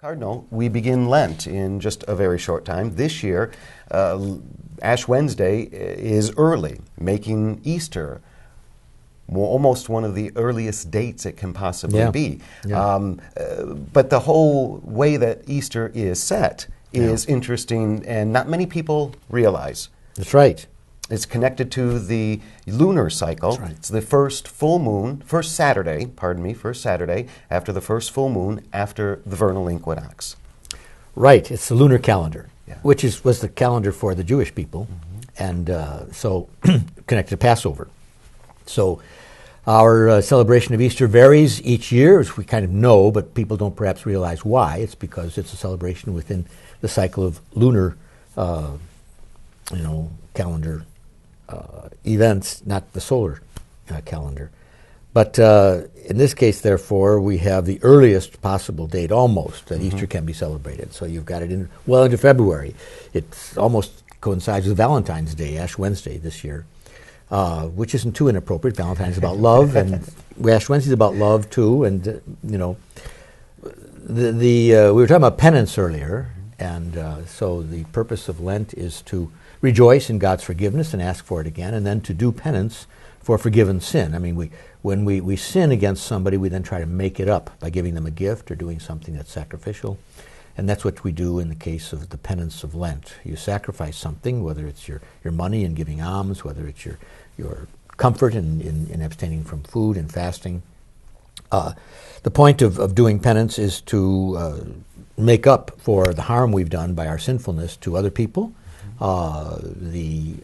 Cardinal, we begin Lent in just a very short time. This year, Ash Wednesday is early, making Easter almost one of the earliest dates it can possibly be. Yeah. But the whole way that Easter is set is interesting, and not many people realize. That's right. It's connected to the lunar cycle. That's right. It's the first Saturday after the first full moon after the vernal equinox. Right. It's the lunar calendar, Yeah. which was the calendar for the Jewish people, and so connected to Passover. So our celebration of Easter varies each year, as we kind of know, but people don't perhaps realize why. It's because it's a celebration within the cycle of lunar, calendar events, not the solar calendar. But in this case, therefore, we have the earliest possible date, almost, that Easter can be celebrated. So you've got it into February. It almost coincides with Valentine's Day, Ash Wednesday this year, which isn't too inappropriate. Valentine's is about love, and Ash Wednesday is about love too. And we were talking about penance earlier, and so the purpose of Lent is to rejoice in God's forgiveness and ask for it again, and then to do penance for forgiven sin. I mean, when we sin against somebody, we then try to make it up by giving them a gift or doing something that's sacrificial. And that's what we do in the case of the penance of Lent. You sacrifice something, whether it's your money in giving alms, whether it's your comfort in abstaining from food and fasting. The point of doing penance is to make up for the harm we've done by our sinfulness to other people, the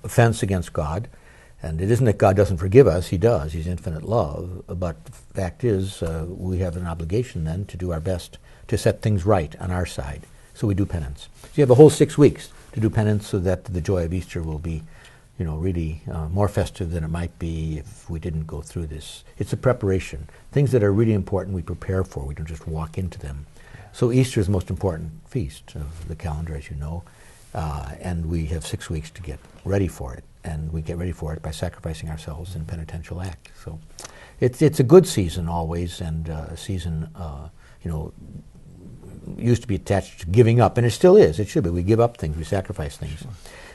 offense against God. And it isn't that God doesn't forgive us, He does. He's infinite love. But the fact is, we have an obligation then to do our best to set things right on our side. So we do penance. So you have a whole 6 weeks to do penance so that the joy of Easter will be, really more festive than it might be if we didn't go through this. It's a preparation. Things that are really important we prepare for. We don't just walk into them. So Easter is the most important feast of the calendar, as you know. And we have 6 weeks to get ready for it. And we get ready for it by sacrificing ourselves in a penitential act. So it's a good season always, and a season, used to be attached to giving up, and it still is. It should be. We give up things. We sacrifice things. Sure.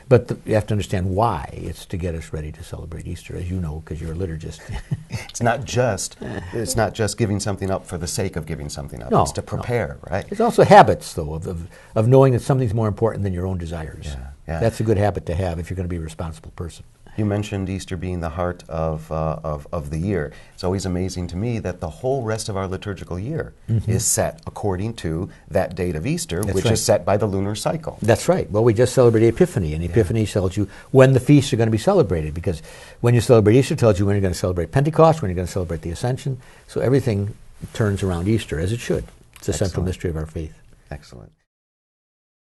But you have to understand why. It's to get us ready to celebrate Easter, as you know, because you're a liturgist. It's not just giving something up for the sake of giving something up. No, it's to prepare, right? It's also habits, though, of knowing that something's more important than your own desires. Yeah. That's a good habit to have if you're going to be a responsible person. You mentioned Easter being the heart of the year. It's always amazing to me that the whole rest of our liturgical year is set according to that date of Easter, which is set by the lunar cycle. That's right. Well, we just celebrated Epiphany, and Epiphany tells you when the feasts are going to be celebrated, because when you celebrate Easter, it tells you when you're going to celebrate Pentecost, when you're going to celebrate the Ascension. So everything turns around Easter, as it should. It's the central mystery of our faith. Excellent.